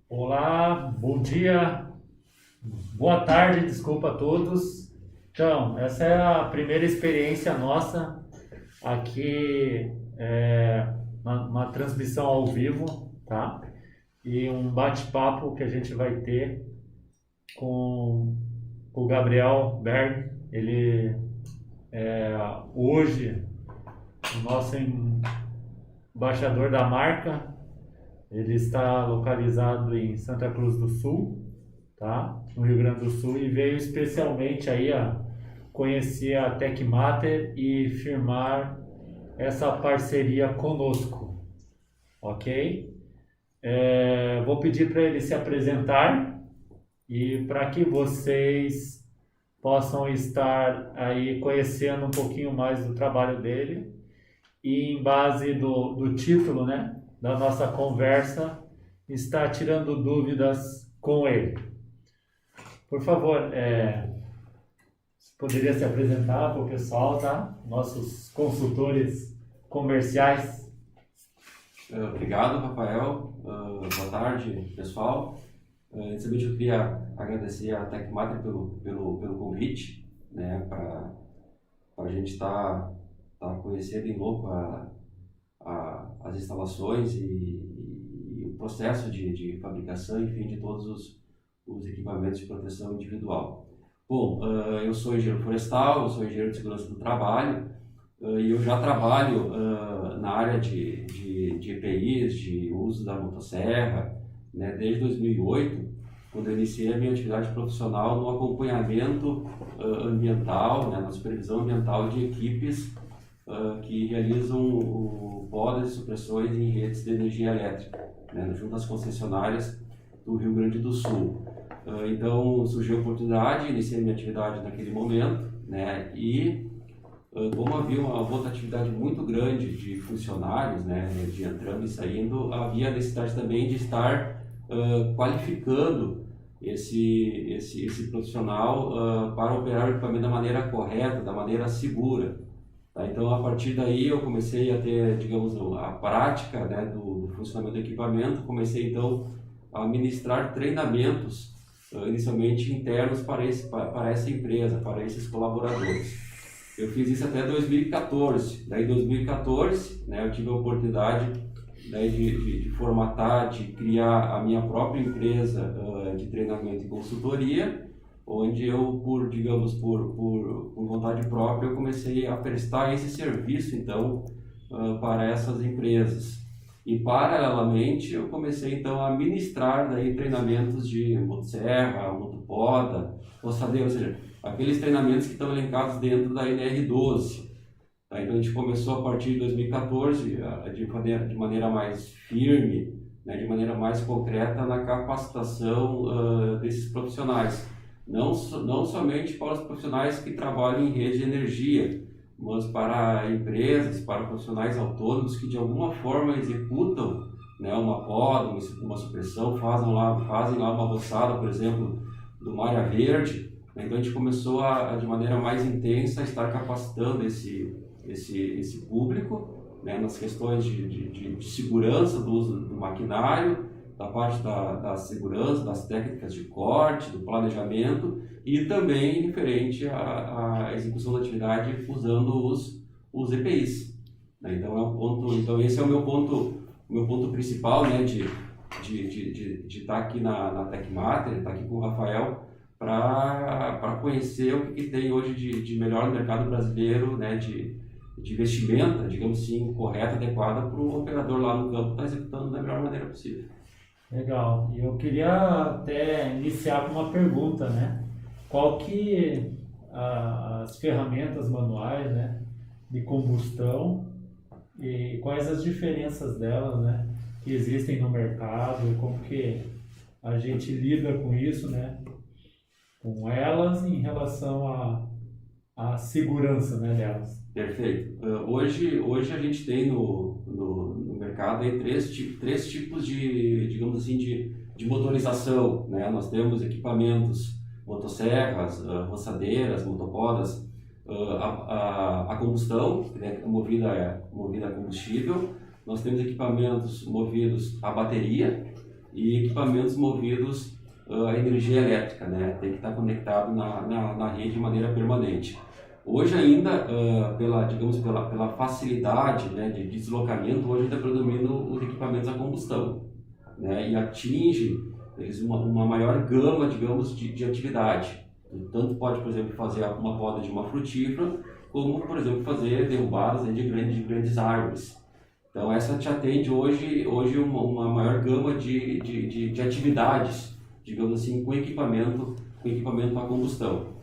Olá, bom dia, boa tarde, desculpa a todos. Então, essa é a primeira experiência nossa aqui, uma transmissão ao vivo, tá? E um bate-papo que a gente vai ter com o Gabriel Berg. Ele é hoje o nosso embaixador da marca. Ele está localizado em Santa Cruz do Sul, tá? No Rio Grande do Sul, e veio especialmente aí a conhecer a Tecmater e firmar essa parceria conosco, ok? Vou pedir para ele se apresentar e para que vocês possam estar aí conhecendo um pouquinho mais do trabalho dele e em base do título, né, da nossa conversa, está tirando dúvidas com ele. Por favor, você poderia se apresentar para o pessoal, tá? Nossos consultores comerciais. Obrigado, Rafael. Boa tarde, pessoal. Inicialmente eu queria agradecer a Tecmater pelo convite, né, para a gente estar conhecendo em loco as instalações e o processo de fabricação, enfim, de todos os equipamentos de proteção individual. Bom, eu sou engenheiro florestal, eu sou engenheiro de segurança do trabalho e eu já trabalho na área de EPIs, de uso da motosserra, né, desde 2008, quando eu iniciei a minha atividade profissional no acompanhamento ambiental, né, na supervisão ambiental de equipes que realizam podas e supressões em redes de energia elétrica, né, junto às concessionárias do Rio Grande do Sul. Então surgiu a oportunidade, iniciei minha atividade naquele momento, né, e como havia uma rotatividade muito grande de funcionários, né, de entrando e saindo, havia a necessidade também de estar qualificando esse profissional para operar o equipamento da maneira correta, da maneira segura. Tá? Então, a partir daí, eu comecei a ter, digamos, a prática, né, do funcionamento do equipamento. Comecei, então, a ministrar treinamentos, inicialmente internos para essa empresa, para esses colaboradores. Eu fiz isso até 2014. Daí, em 2014, né, eu tive a oportunidade, né, de formatar, de criar a minha própria empresa de treinamento e consultoria, onde eu, por vontade própria, eu comecei a prestar esse serviço, então, para essas empresas. E, paralelamente, eu comecei, então, a ministrar daí treinamentos de motosserra, motopoda, roçadeira, ou seja, aqueles treinamentos que estão elencados dentro da NR12. Tá? Então, a gente começou, a partir de 2014, de maneira mais firme, né, de maneira mais concreta, na capacitação desses profissionais. Não somente para os profissionais que trabalham em rede de energia, mas para empresas, para profissionais autônomos que de alguma forma executam, né, uma poda, uma supressão, fazem lá uma roçada, por exemplo, de uma área verde. Então a gente começou de maneira mais intensa a estar capacitando esse público, né, nas questões de segurança do uso do maquinário, da parte da segurança, das técnicas de corte, do planejamento e também referente à execução da atividade usando os EPIs. Né? Então esse é o meu ponto principal, né, de estar aqui na Tecmater, estar aqui com o Rafael, para conhecer o que tem hoje de melhor no mercado brasileiro, né, de vestimenta, digamos assim, correta, adequada para o operador lá no campo estar executando da melhor maneira possível. Legal. E eu queria até iniciar com uma pergunta, né? Qual que as ferramentas manuais, né, de combustão e quais as diferenças delas, né, que existem no mercado e como que a gente lida com isso, né, com elas em relação à segurança, né, delas. Perfeito. Hoje a gente tem no mercado aí três tipos digamos assim, de motorização, né? Nós temos equipamentos, motosserras, roçadeiras, motopodas, a combustão, né, movida a combustível, nós temos equipamentos movidos a bateria e equipamentos movidos a energia elétrica, né? Tem que estar conectado na rede de maneira permanente. Hoje ainda, pela facilidade, né, de deslocamento, hoje ainda predominam os equipamentos a combustão, né? E atinge eles uma maior gama, digamos, de atividade. Tanto pode, por exemplo, fazer uma poda de uma frutífera, como, por exemplo, fazer derrubadas de grandes árvores. Então, essa te atende hoje uma maior gama de atividades, digamos assim, com equipamento a combustão.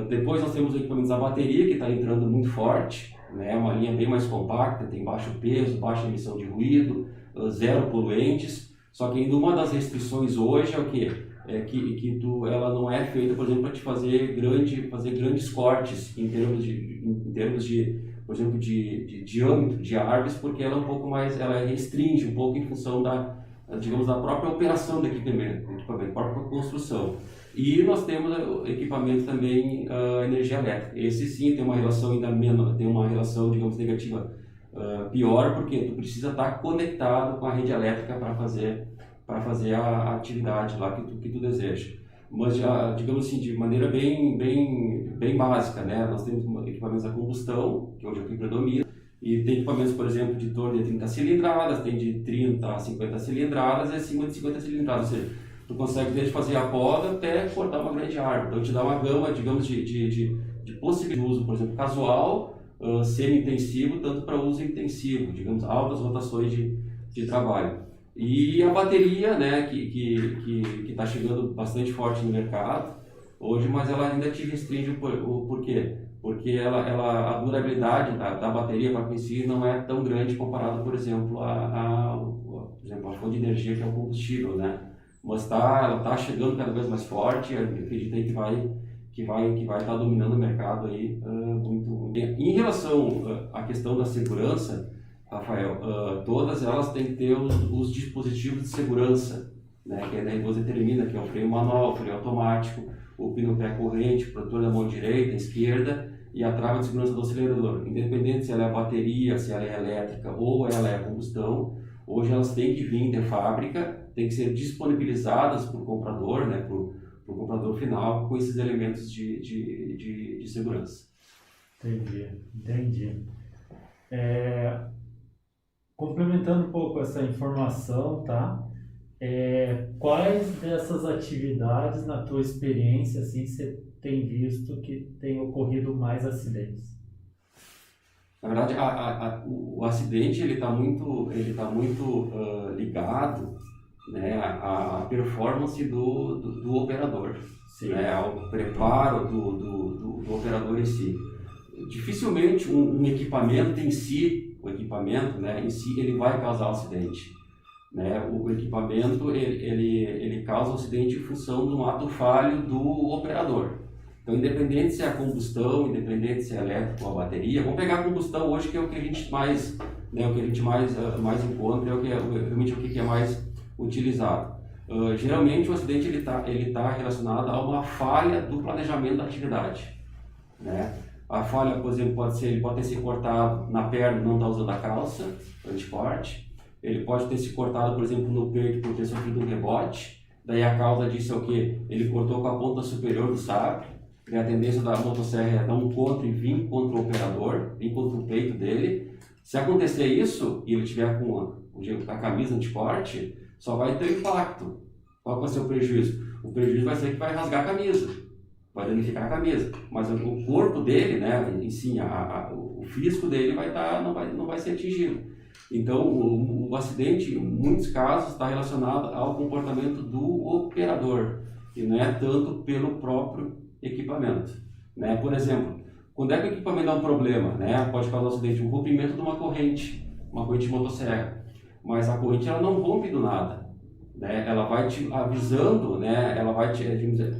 Depois nós temos equipamentos a bateria, que está entrando muito forte, né? Uma linha bem mais compacta, tem baixo peso, baixa emissão de ruído, zero poluentes. Só que ainda uma das restrições hoje é o quê? Ela não é feita, por exemplo, para te fazer grandes cortes em termos de, por exemplo, de diâmetro de árvores, porque ela é um pouco mais, ela restringe um pouco em função da própria operação do equipamento, própria construção. E nós temos equipamento também energia elétrica. Esse sim tem uma relação ainda menor, tem uma relação, digamos, negativa pior, porque tu precisa estar conectado com a rede elétrica para fazer a atividade lá que tu deseja. Mas, digamos assim, de maneira bem básica, né? Nós temos equipamentos a combustão, que hoje é o que predomina, e tem equipamentos, por exemplo, de torno de 30 cilindradas, tem de 30 a 50 cilindradas e acima de 50 cilindradas, ou seja, tu consegue desde fazer a poda até cortar uma grande árvore. Então, te dá uma gama, digamos, de possibilidades de uso, por exemplo, casual, semi-intensivo, tanto para uso intensivo, digamos, altas rotações de trabalho. E a bateria, né, que está chegando bastante forte no mercado hoje, mas ela ainda te restringe por quê? Porque a durabilidade da bateria para si não é tão grande comparado, por exemplo, a fonte de energia que é o combustível, né? Mas ela está chegando cada vez mais forte, acredito aí que vai estar dominando o mercado aí muito bem. Em relação à questão da segurança, Rafael, todas elas têm que ter os dispositivos de segurança, né? Que a R12 determina, que é o freio manual, o freio automático, o pino pé corrente, o protetor da mão direita, esquerda e a trava de segurança do acelerador. Independente se ela é bateria, se ela é elétrica ou ela é combustão, hoje elas têm que vir de fábrica, têm que ser disponibilizadas para o comprador, né, para o comprador final, com esses elementos de segurança. Entendi. Complementando um pouco essa informação, tá? Quais dessas atividades, na tua experiência, assim, você tem visto que tem ocorrido mais acidentes? Na verdade, o acidente ele está muito ligado, né, à performance do operador, né, ao preparo do operador em si. Dificilmente um equipamento em si, né, ele vai causar um acidente. Né? O equipamento ele causa um acidente em função de um ato falho do operador. Então, independente se é a combustão, independente se é elétrico ou a bateria, vamos pegar a combustão hoje, que é o que a gente mais, né, mais encontra, realmente o que é mais utilizado. Geralmente o acidente ele tá relacionado a uma falha do planejamento da atividade, né? A falha, por exemplo, ele pode ter se cortado na perna, não está usando a calça anticorte. Ele pode ter se cortado, por exemplo, no peito por ter sofrido um rebote. Daí a causa disso é o quê? Ele cortou com a ponta superior do sabre. E a tendência da motosserra é dar um contra e vir contra o operador, vir contra o peito dele. Se acontecer isso e ele tiver com a camisa anticorte, só vai ter impacto. Qual vai ser o prejuízo? O prejuízo vai ser que vai rasgar a camisa, vai danificar a camisa. Mas o corpo dele, né, em si, o físico dele não vai ser atingido. Então, o acidente, em muitos casos, está relacionado ao comportamento do operador e não é tanto pelo próprio equipamento. Né? Por exemplo, quando é que o equipamento dá um problema, né? Pode causar um acidente, um rompimento de uma corrente de motosserra. Mas a corrente ela não rompe do nada. Né? Ela vai te avisando, né?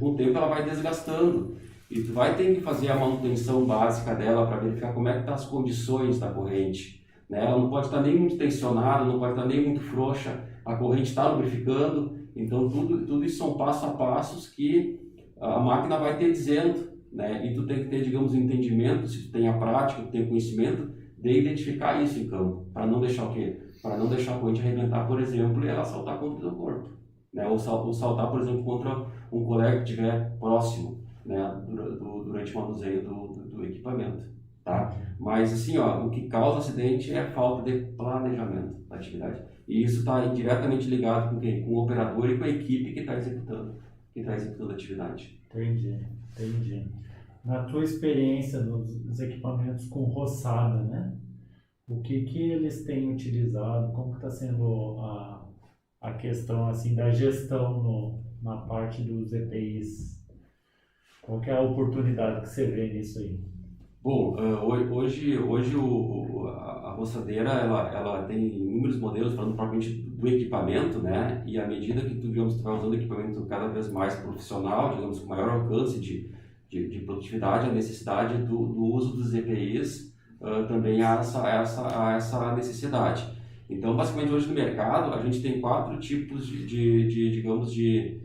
Com o tempo ela vai desgastando. E tu vai ter que fazer a manutenção básica dela para verificar como é que estão as condições da corrente. Né? Ela não pode estar nem muito tensionada, não pode estar nem muito frouxa, a corrente está lubrificando, então tudo isso são passo a passos que a máquina vai ter dizendo, né? E tu tem que ter, digamos, um entendimento, se tu tem a prática, tu tem o conhecimento, de identificar isso em campo, para não deixar o quê? para não deixar a corrente arrebentar, por exemplo, e ela saltar contra o teu corpo, né? Ou saltar, por exemplo, contra um colega que estiver próximo, né? Durante o manuseio do equipamento, tá? Mas assim, ó, o que causa acidente é a falta de planejamento da atividade. E isso está diretamente ligado com quem? Com o operador e com a equipe que está executando a atividade. Entendi. Na tua experiência nos equipamentos com roçada, né? O que eles têm utilizado? Como está sendo a questão assim da gestão na parte dos EPIs? Qual que é a oportunidade que você vê nisso aí? Bom, hoje a roçadeira ela tem inúmeros modelos falando propriamente do equipamento, né? E à medida que tu vai usando equipamento cada vez mais profissional, digamos, com maior alcance de produtividade, a necessidade do uso dos EPIs também há essa necessidade. Então, basicamente, hoje no mercado, a gente tem 4 tipos digamos, de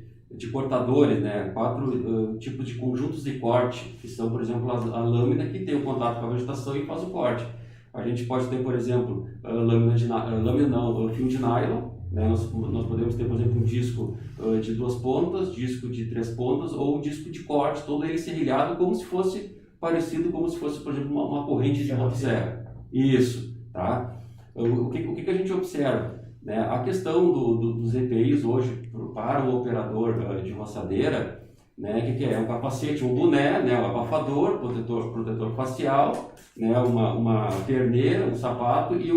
cortadores, né? 4 tipos de conjuntos de corte, que são, por exemplo, a lâmina que tem o contato com a vegetação e faz o corte. A gente pode ter, por exemplo, fio de nylon, né? Nós podemos ter, por exemplo, um disco de 2 pontas, disco de 3 pontas ou disco de corte, todo ele serrilhado como se fosse, por exemplo, uma corrente de motosserra. Isso, tá? O que a gente observa? Né? A questão dos EPIs hoje para o operador de roçadeira, né? Que é um capacete, um boné, né? Um abafador, protetor facial, né? Uma perneira, um sapato e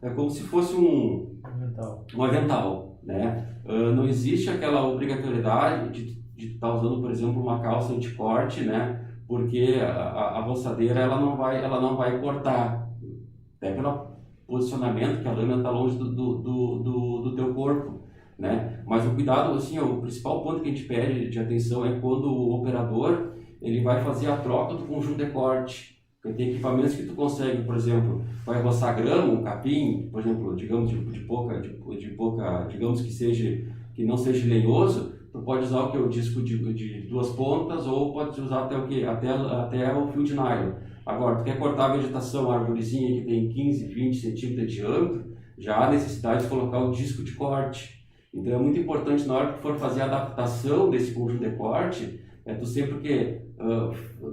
é como se fosse um avental, né? Não existe aquela obrigatoriedade de estar usando, por exemplo, uma calça anticorte, né? Porque a roçadeira ela não vai cortar, até pelo posicionamento, que a lâmina está longe do teu corpo, né? Mas o cuidado, assim, o principal ponto que a gente pede de atenção é quando o operador ele vai fazer a troca do conjunto de corte. Porque tem equipamentos que tu consegue, por exemplo, vai roçar grama, um capim, por exemplo, digamos de pouca, digamos que não seja lenhoso, tu pode usar o disco de 2 pontas ou pode usar até o fio de nylon. Agora, tu quer cortar a vegetação, a arvorezinha que tem 15, 20 centímetros de diâmetro, já há necessidade de colocar o disco de corte. Então é muito importante na hora que for fazer a adaptação desse conjunto de corte, tu sempre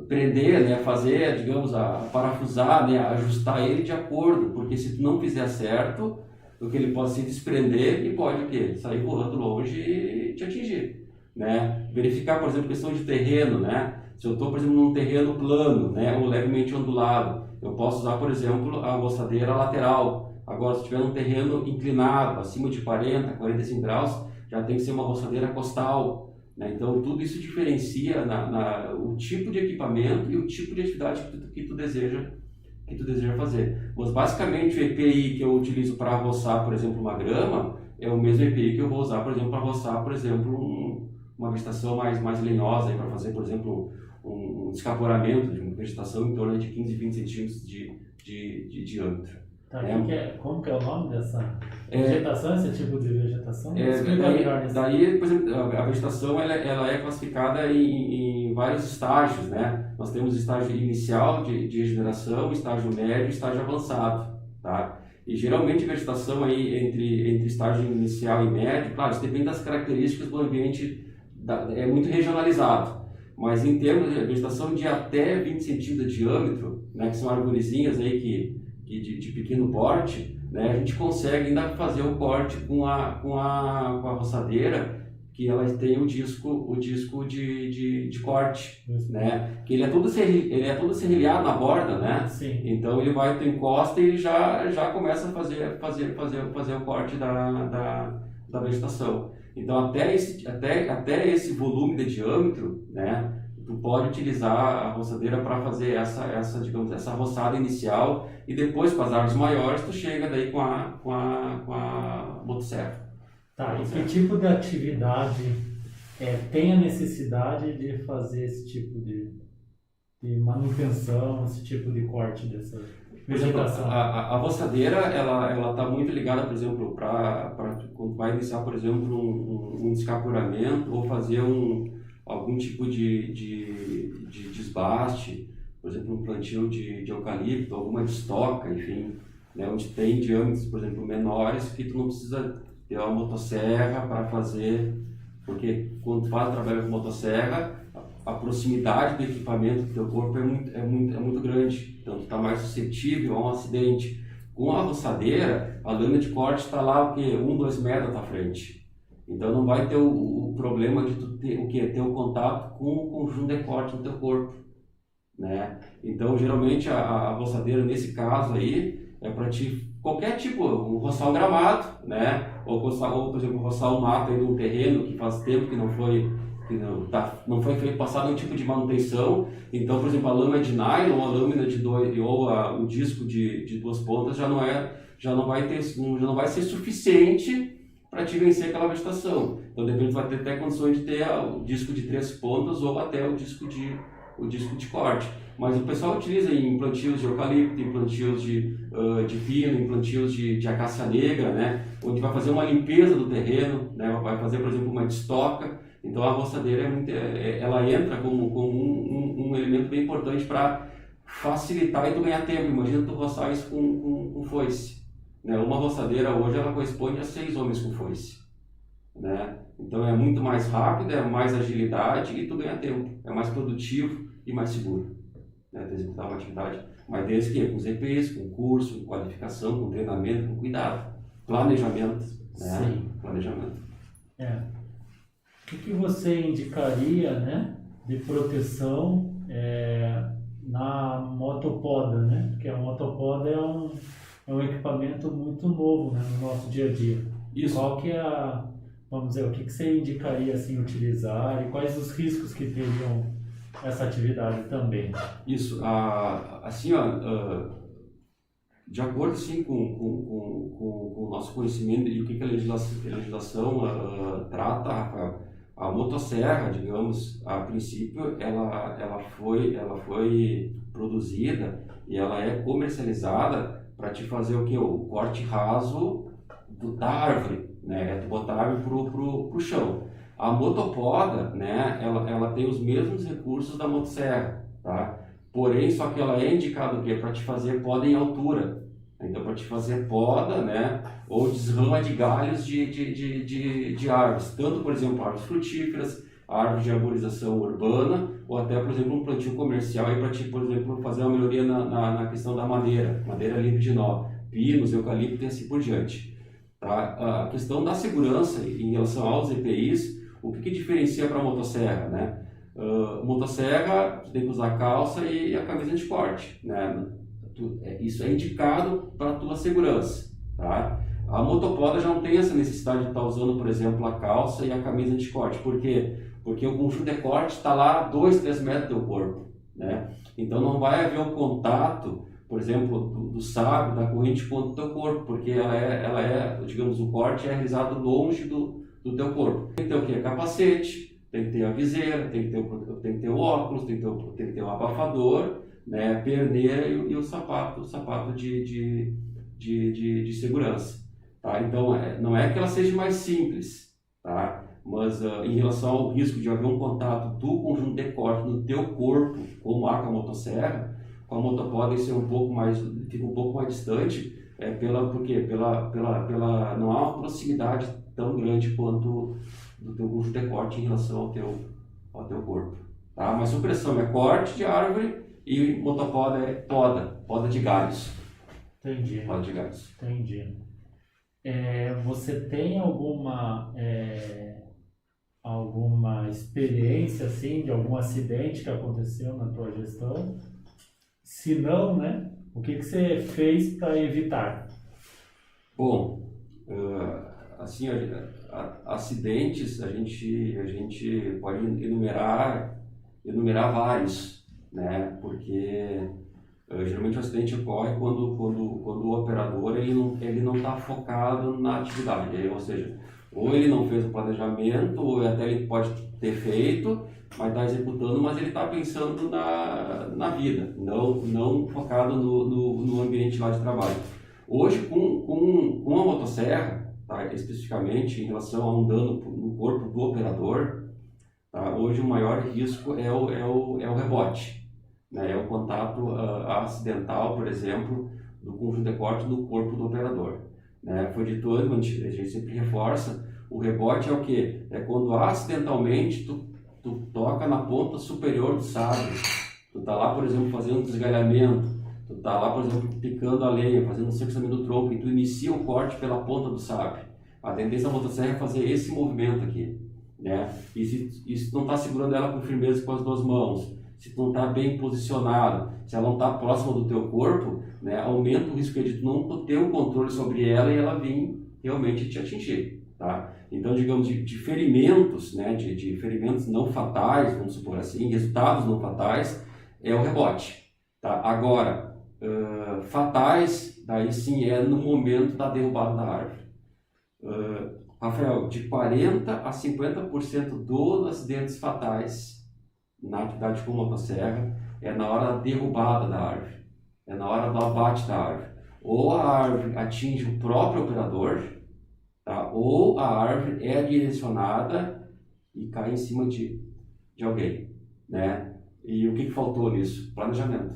prender, né, fazer, digamos, parafusar, né, ajustar ele de acordo, porque se tu não fizer certo, o que ele pode se desprender e pode o quê? Sair voando longe e te atingir, né? Verificar, por exemplo, questão de terreno, né? Se eu estou, por exemplo, num terreno plano, né, ou levemente ondulado, eu posso usar, por exemplo, a roçadeira lateral. Agora, se tiver um terreno inclinado, acima de 40, 45 graus, já tem que ser uma roçadeira costal, né? Então, tudo isso diferencia o tipo de equipamento e o tipo de atividade que tu deseja fazer. Mas, basicamente, o EPI que eu utilizo para roçar, por exemplo, uma grama, é o mesmo EPI que eu vou usar, por exemplo, para roçar, por exemplo, uma vegetação mais lenhosa, para fazer, por exemplo, um escaporamento de uma vegetação em torno de 15, 20 centímetros de diâmetro. Tá, como que é o nome dessa vegetação, esse tipo de vegetação? Daí, por exemplo, a vegetação ela é classificada em vários estágios, né? Nós temos estágio inicial de regeneração, estágio médio e estágio avançado, tá? E geralmente a vegetação aí entre estágio inicial e médio, claro, isso depende das características do ambiente, é muito regionalizado. Mas em termos de vegetação de até 20 centímetros de diâmetro, né, que são arvorezinhas aí de pequeno porte, né, a gente consegue ainda fazer o corte com a roçadeira, que ela tem o disco de corte, né, que ele é todo serrilhado na borda, né? Sim. Então ele vai, tu encosta e já começa a fazer o corte da vegetação. Então até esse volume de diâmetro, né, tu pode utilizar a roçadeira para fazer essa roçada inicial e depois com as árvores maiores tu chega daí com a motosserra. Tá, e que tipo de atividade tem a necessidade de fazer esse tipo de manutenção, esse tipo de corte dessa vegetação? A roçadeira ela está muito ligada, por exemplo, para quando vai iniciar, por exemplo, um escapuramento ou fazer algum tipo de desbaste, por exemplo, um plantio de eucalipto, alguma estoca, enfim. né, onde tem diâmetros, por exemplo, menores, que tu não precisa ter uma motosserra para fazer, porque quando tu trabalha com motosserra, a proximidade do equipamento do teu corpo é muito grande, então tu está mais suscetível a um acidente. Com a roçadeira, a lâmina de corte está lá, o quê? 2 metros à tua frente. Então não vai ter o problema de tu ter o contato com o conjunto de corte no teu corpo, né? Então geralmente a roçadeira nesse caso aí é para ti qualquer tipo, roçar um gramado, né? Ou por exemplo, roçar um mato aí de um terreno que faz tempo que não foi feito passado nenhum tipo de manutenção. Então, por exemplo, a lâmina de nylon, a lâmina de o disco de 2 pontas já não vai ser suficiente para te vencer aquela vegetação. Então, de repente, vai ter até condições de ter o disco de 3 pontas ou até o disco de corte. Mas o pessoal utiliza em plantios de eucalipto, em plantios de pino, em plantios de acácia negra, né? Onde vai fazer uma limpeza do terreno, né? Vai fazer, por exemplo, uma destoca. Então a roçadeira ela entra como um elemento bem importante para facilitar e tu ganhar tempo. Imagina tu roçar isso com foice, né? Uma roçadeira hoje ela corresponde a 6 homens com foice, né? Então é muito mais rápido, é mais agilidade e tu ganha tempo, é mais produtivo e mais seguro, né? Tu executar uma atividade, mas desde que com os EPIs, com curso, com qualificação, com treinamento, com cuidado, planejamento, né? Sim. Planejamento. O que você indicaria, né, de proteção na motopoda, né? Porque a motopoda é um equipamento muito novo, né, no nosso dia a dia. Isso. Qual que é vamos dizer, o que você indicaria assim utilizar e quais os riscos que teriam essa atividade também? Isso, assim, de acordo assim, com o nosso conhecimento e o que a legislação trata, Rafael, a motosserra, digamos, a princípio, ela foi produzida e ela é comercializada para te fazer o quê? O corte raso da árvore, né? É tu botar a árvore pro chão. A motopoda, né? Ela tem os mesmos recursos da motosserra, tá? Porém, só que ela é indicada o quê? Para te fazer poda em altura. Então, para te fazer poda, né, ou desrama de galhos de árvores, tanto, por exemplo, árvores frutíferas, árvores de arborização urbana, ou até, por exemplo, um plantio comercial para te, por exemplo, fazer uma melhoria na questão da madeira livre de nó, pinos, eucalipto e assim por diante. Tá? A questão da segurança em relação aos EPIs, o que diferencia para a motosserra, né? Motosserra, tu tem que usar a calça e a camisa de corte, né? Isso é indicado para a tua segurança, tá? A motopoda já não tem essa necessidade de estar usando, por exemplo, a calça e a camisa de corte. Por quê? Porque o conjunto de corte está lá a 2, 3 metros do teu corpo, né? Então não vai haver o contato, por exemplo, do sabre, da corrente com o teu corpo, porque digamos, o corte é realizado longe do teu corpo. Tem que ter o quê? Capacete, tem que ter a viseira, tem que ter o óculos, tem que ter o abafador, né, perneira e o sapato de segurança, tá? Então não é que ela seja mais simples, tá? Mas em relação ao risco de haver um contato do conjunto de corte no teu corpo, como há com a motosserra, com a motopoda fica um pouco mais distante, porque não há uma proximidade tão grande quanto do teu conjunto de corte em relação ao teu corpo, tá? Mas supressão é corte de árvore e motopoda é poda de galhos. Entendi. Poda de galhos. Entendi. Você tem alguma experiência assim de algum acidente que aconteceu na tua gestão? Se não, né? O que você fez para evitar? Bom, assim, acidentes a gente pode enumerar vários, né? Porque geralmente o acidente ocorre quando o operador ele não está focado na atividade, ou seja, ou ele não fez o planejamento, ou até ele pode ter feito, mas está executando, mas ele está pensando na vida, não focado no ambiente lá de trabalho. Hoje, com a motosserra, tá, especificamente em relação a um dano no corpo do operador, tá, hoje o maior risco é o rebote. Né, é o contato acidental, por exemplo, do conjunto de corte no corpo do operador. Né? Foi dito antes, a gente sempre reforça, o rebote é o quê? É quando acidentalmente tu toca na ponta superior do sabre. Tu tá lá, por exemplo, fazendo um desgalhamento, tu tá lá, por exemplo, picando a lenha, fazendo um cerceamento do tronco, e tu inicia o corte pela ponta do sabre. A tendência da motosserra é fazer esse movimento aqui, né? E se tu não tá segurando ela com firmeza com as duas mãos, se tu não tá bem posicionado, se ela não tá próxima do teu corpo, né, aumenta o risco de tu não ter um controle sobre ela e ela vir realmente te atingir, tá? Então, digamos, de ferimentos, né, de ferimentos não fatais, vamos supor assim, resultados não fatais, é o rebote, tá? Agora, fatais, daí sim é no momento da derrubada da árvore. Rafael, de 40% a 50% dos acidentes fatais na atividade com motosserra é na hora da derrubada da árvore, é na hora do abate da árvore. Ou a árvore atinge o próprio operador, tá? Ou a árvore é direcionada e cai em cima de alguém, né? E o que faltou nisso? Planejamento,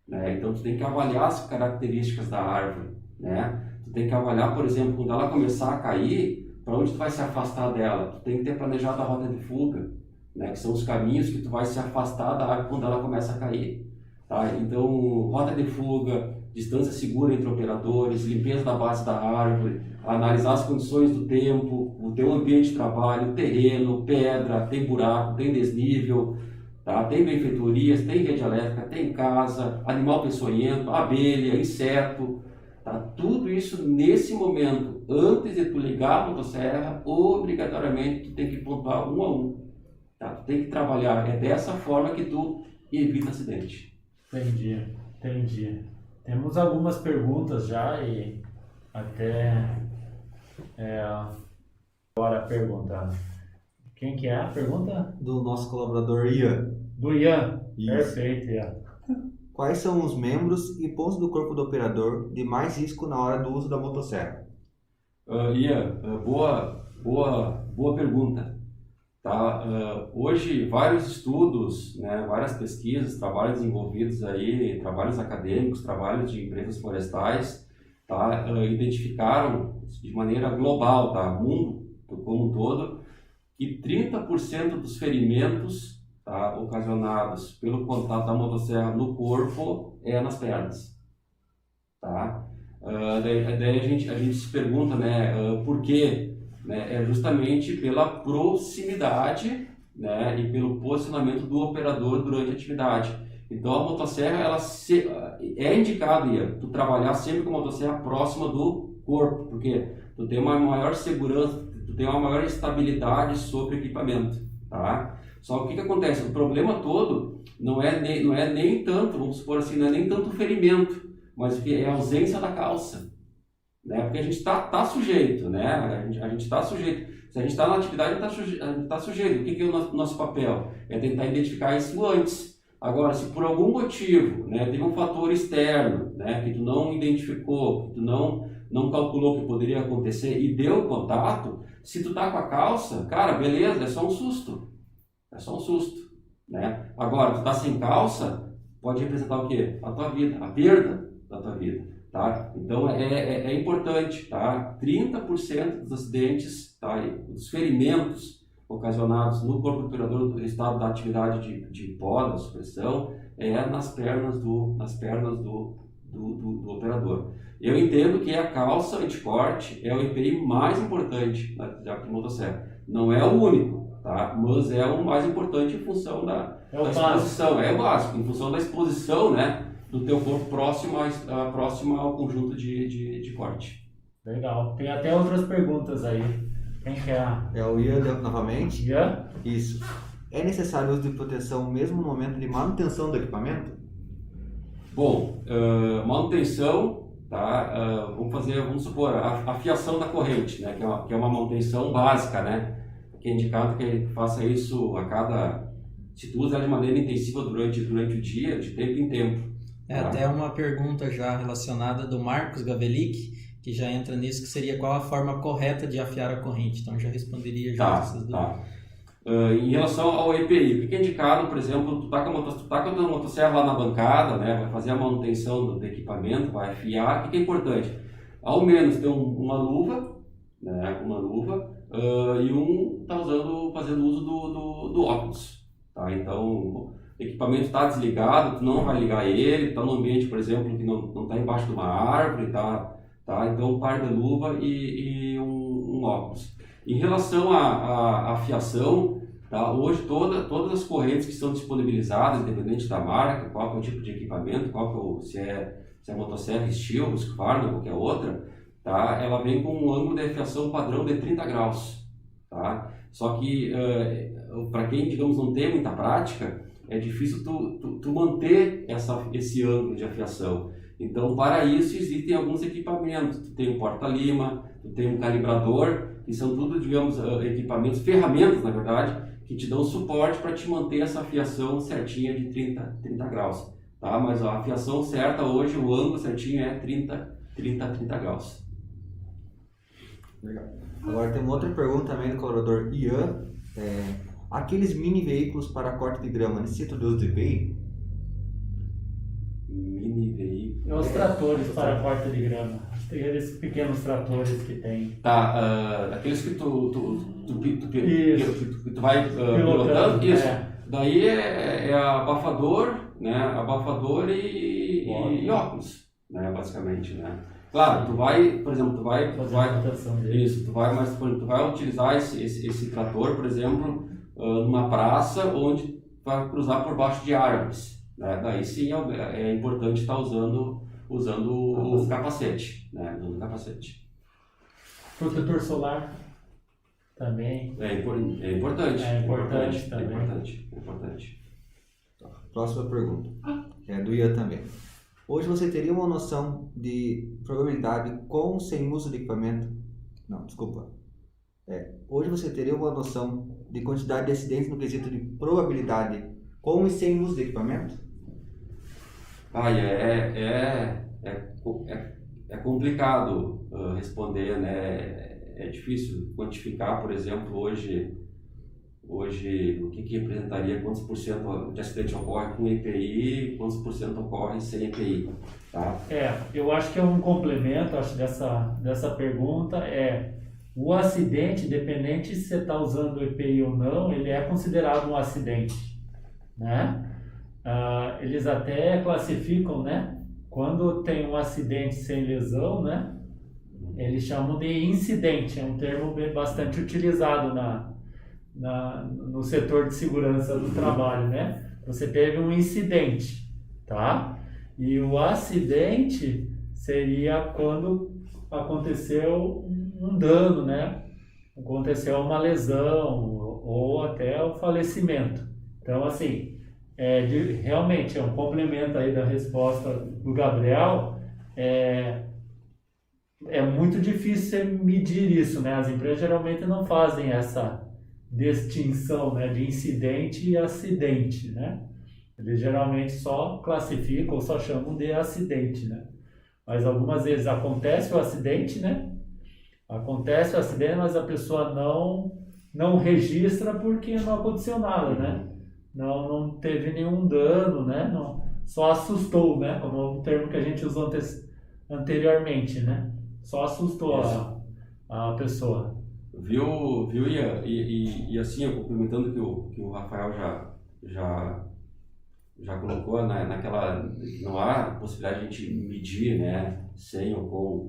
né? Então tu tem que avaliar as características da árvore, né? Tu tem que avaliar, por exemplo, quando ela começar a cair, para onde tu vai se afastar dela? Tu tem que ter planejado a rota de fuga, né? Que são os caminhos que tu vai se afastar da árvore quando ela começa a cair, tá? Então, rota de fuga, distância segura entre operadores, limpeza da base da árvore, analisar as condições do tempo, o teu ambiente de trabalho, terreno, pedra, tem buraco, tem desnível, tá? Tem benfeitorias, tem rede elétrica, tem casa, animal peçonhento, abelha, inseto, tá? Tudo isso nesse momento, antes de tu ligar a motosserra, obrigatoriamente tu tem que pontuar um a um, tá? Tu tem que trabalhar, é dessa forma que tu evita acidente. Entendi. Temos algumas perguntas já e até agora a pergunta. Quem que é a pergunta? Do nosso colaborador Ian. Do Ian. Isso. Perfeito, Ian. Quais são os membros e pontos do corpo do operador de mais risco na hora do uso da motosserra? Ian, boa pergunta. Tá? Hoje, vários estudos, né, várias pesquisas, trabalhos desenvolvidos aí, trabalhos acadêmicos, trabalhos de empresas florestais, tá, identificaram de maneira global, tá, mundo como um todo, que 30% dos ferimentos, tá, ocasionados pelo contato da motosserra no corpo é nas pernas. Tá? Daí a gente se pergunta, né, por quê? Né, é justamente pela proximidade, né, e pelo posicionamento do operador durante a atividade. Então a motosserra ela é indicada tu trabalhar sempre com a motosserra próxima do corpo, porque tu tem uma maior segurança, tu tem uma maior estabilidade sobre o equipamento, tá? Só que o que acontece? O problema todo não é nem tanto, vamos supor assim, não é nem tanto o ferimento, mas é a ausência da calça. Né? Porque a gente está sujeito, né? A gente está sujeito. Se a gente está na atividade, a gente está sujeito. O que é o nosso papel? É tentar identificar isso antes. Agora, se por algum motivo, né, teve um fator externo, né, que tu não identificou, que tu não calculou que poderia acontecer e deu contato, se tu tá com a calça, cara, beleza, é só um susto. É só um susto, né? Agora, tu tá sem calça, pode representar o quê? A tua vida, a perda da tua vida. Tá? Então é importante, tá? 30% dos acidentes, tá? Dos ferimentos ocasionados no corpo do operador do resultado da atividade de poda, supressão, é nas pernas do operador. Eu entendo que a calça anticorte é o EPI mais importante da atividade de motosserra. Não é o único, tá? Mas é o mais importante em função da exposição. É o básico, em função da exposição, né, do teu corpo próximo ao conjunto de corte. Legal. Tem até outras perguntas aí. Quem quer? É o Ian novamente? Ian? Isso. É necessário o uso de proteção mesmo no momento de manutenção do equipamento? Bom, manutenção, tá? Vamos supor, a fiação da corrente, né? Que é uma manutenção básica, né? Que é indicado que faça isso se tu usa ela de maneira intensiva durante o dia, de tempo em tempo. Até uma pergunta já relacionada do Marcos Gavelic, que já entra nisso, que seria qual a forma correta de afiar a corrente. Então já responderia já essas duas. Em relação ao EPI, o que é indicado, por exemplo, tu tá com a tua motosserra lá na bancada, né, vai fazer a manutenção do equipamento, vai afiar, o que é importante? Ao menos ter uma luva, né, e tá fazendo uso do óculos, tá? Então, o equipamento está desligado, tu não vai ligar ele, está num ambiente, por exemplo, que não está embaixo de uma árvore, tá? Então, um par de luva e um óculos. Em relação à fiação, tá? Hoje todas as correntes que estão disponibilizadas, independente da marca, qual que é o tipo de equipamento, se é a motosserra Stihl, Husqvarna ou qualquer outra, tá? Ela vem com um ângulo de fiação padrão de 30 graus. Tá? Só que para quem, digamos, não tem muita prática, é difícil tu manter esse ângulo de afiação. Então, para isso, existem alguns equipamentos. Tu tem um porta-lima, tu tem um calibrador, que são tudo, digamos, equipamentos, ferramentas, na verdade, que te dão suporte para te manter essa afiação certinha de 30 graus. Tá? Mas a afiação certa hoje, o ângulo certinho é 30 graus. Legal. Agora tem uma outra pergunta também do colaborador Ian. Aqueles mini veículos para corte de grama necessitam de uso de EPI? Mini veículo. E os tratores para corte de grama. Tem esses pequenos tratores que tem. Tá, aqueles que tu vai pilotando, isso. Daí é abafador, né? Abafador e óculos, né? Basicamente, né? Claro, tu vai utilizar esse trator, por exemplo, numa praça onde vai cruzar por baixo de árvores, né? Daí sim é importante estar usando o capacete, né? Usando o capacete. Protetor solar também. É importante. É importante também. É importante. Próxima pergunta. É do Ian também. Hoje você teria uma noção de probabilidade com ou sem uso de equipamento? Não, desculpa. Hoje você teria uma noção de quantidade de acidentes no quesito de probabilidade com e sem uso de equipamento? É complicado responder, né? É difícil quantificar, por exemplo, hoje o que representaria, quantos por cento de acidente ocorre com EPI, quantos por cento ocorre sem EPI, tá? Eu acho que é um complemento, dessa pergunta, o acidente, independente se você está usando o EPI ou não, ele é considerado um acidente, né? Eles até classificam, né? Quando tem um acidente sem lesão, né? Eles chamam de incidente, é um termo bastante utilizado no setor de segurança do trabalho, né? Você teve um incidente, tá? E o acidente seria quando aconteceu um dano, né? Aconteceu uma lesão ou até o falecimento. Então, assim, realmente é um complemento aí da resposta do Gabriel. É muito difícil você medir isso, né? As empresas geralmente não fazem essa distinção, né, de incidente e acidente, né? Eles geralmente só classificam ou só chamam de acidente, né? Mas algumas vezes acontece o acidente, né? Acontece o acidente, mas a pessoa não registra porque não aconteceu nada, né? Não teve nenhum dano, né? Só assustou, né? Como é um termo que a gente usou anteriormente, né? Só assustou a pessoa. Viu, Ian? E assim, complementando que o Rafael já colocou naquela... Não há possibilidade de a gente medir, né? Sem ou com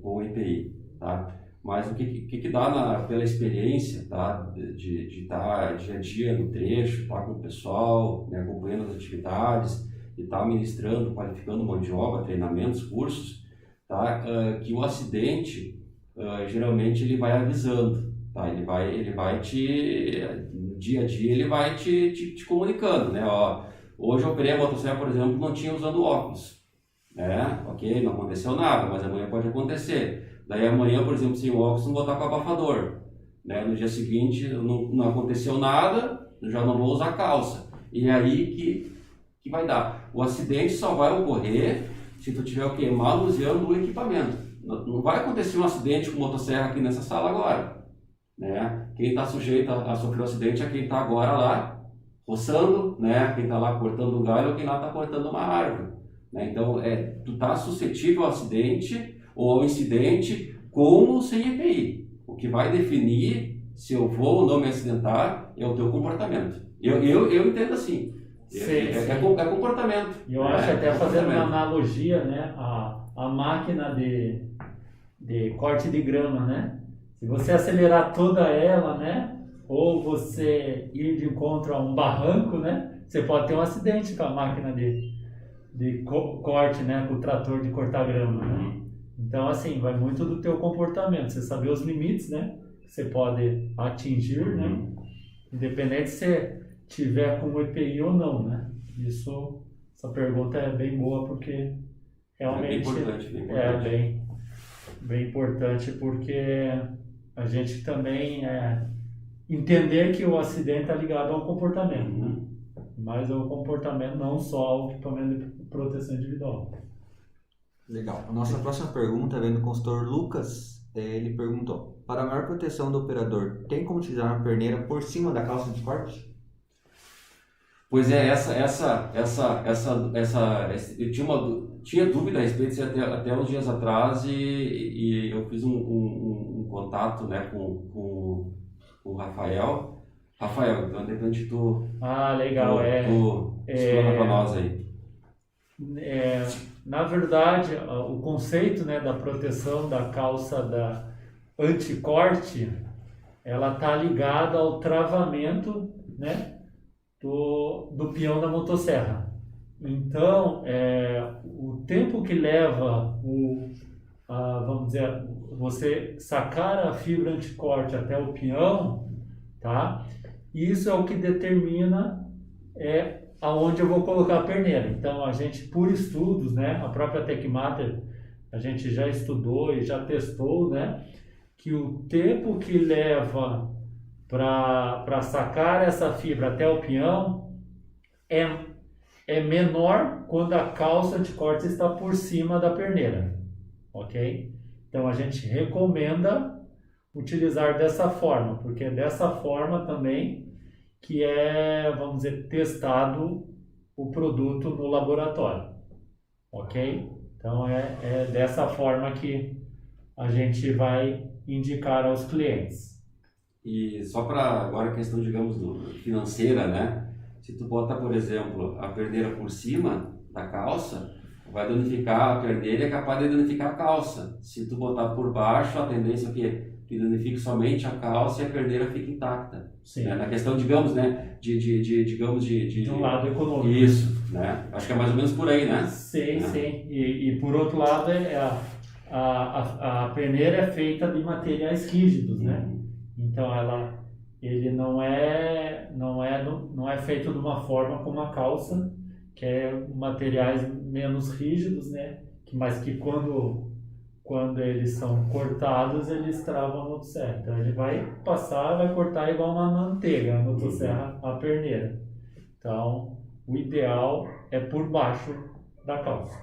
o EPI, tá? Mas o que dá pela experiência, tá? De estar dia a dia no trecho, estar com o pessoal, né? Acompanhando as atividades, e estar ministrando, qualificando mão de obra, treinamentos, cursos, tá? Que o acidente... geralmente ele vai avisando, tá? Ele vai no dia a dia ele vai te comunicando, né? Hoje eu operei a motosserra, por exemplo, não tinha usando óculos, né? Ok, não aconteceu nada, mas amanhã pode acontecer. Daí amanhã, por exemplo, sem óculos, não vou estar com abafador, né? No dia seguinte não aconteceu nada, já não vou usar calça. E é aí que vai dar. O acidente só vai ocorrer se tu tiver o quê? Manuseando o equipamento. Não vai acontecer um acidente com motosserra aqui nessa sala agora, né? Quem está sujeito a sofrer um acidente é quem está agora lá roçando, né? Quem está lá cortando um galho ou quem lá está cortando uma árvore, né? Então, tu está suscetível ao acidente ou ao incidente com ou sem EPI. O que vai definir se eu vou ou não me acidentar é o teu comportamento. Eu entendo assim. É comportamento. E eu acho até fazendo uma comportamento. analogia, né? A máquina de corte de grama, né? Se você acelerar toda ela, né? Ou você ir de encontro a um barranco, né? Você pode ter um acidente com a máquina de corte, né? Com o trator de cortar grama, né? Então, assim, vai muito do teu comportamento. Você saber os limites, né? Que você pode atingir, né? Independente se você tiver com EPI ou não, né? Essa pergunta é bem boa porque realmente bem importante. bem importante porque a gente também entender que o acidente está ligado ao comportamento, né? Mas ao comportamento, não só ao equipamento de proteção individual. Legal. A nossa próxima pergunta vem do consultor Lucas. Ele perguntou: para a maior proteção do operador, tem como utilizar uma perneira por cima da calça de corte? Pois é, eu tinha dúvida a respeito disso até uns dias atrás e eu fiz um contato, né, com o Rafael. Rafael, então depende tu. Legal, Tu explana para nós aí. Na verdade, o conceito, né, da proteção da calça da anticorte, ela está ligada ao travamento, né, do peão da motosserra. Então, o tempo que leva vamos dizer, você sacar a fibra anticorte até o peão, tá? Isso é o que determina aonde eu vou colocar a perneira. Então, a gente, por estudos, né, a própria Tecmater, a gente já estudou e já testou, né, que o tempo que leva para sacar essa fibra até o peão é menor quando a calça anticorte está por cima da perneira, ok? Então, a gente recomenda utilizar dessa forma, porque é dessa forma também que vamos dizer, testado o produto no laboratório, ok? Então, é dessa forma que a gente vai indicar aos clientes. E só para agora a questão, digamos, financeira, né? Se tu bota, por exemplo, a perneira por cima da calça, vai danificar a perneira e é capaz de danificar a calça. Se tu botar por baixo, a tendência é que danifique somente a calça e a perneira fica intacta. Sim. Né? Na questão, digamos, né, de um lado econômico. Isso, né? Acho que é mais ou menos por aí, né? Sim, sim. E por outro lado, a perneira é feita de materiais rígidos, né? Então ele não é feito de uma forma como a calça, que é materiais menos rígidos, né? Mas que quando eles são cortados, eles travam a motosserra. Então ele vai passar, vai cortar igual uma manteiga a motosserra, a perneira. Então o ideal é por baixo da calça.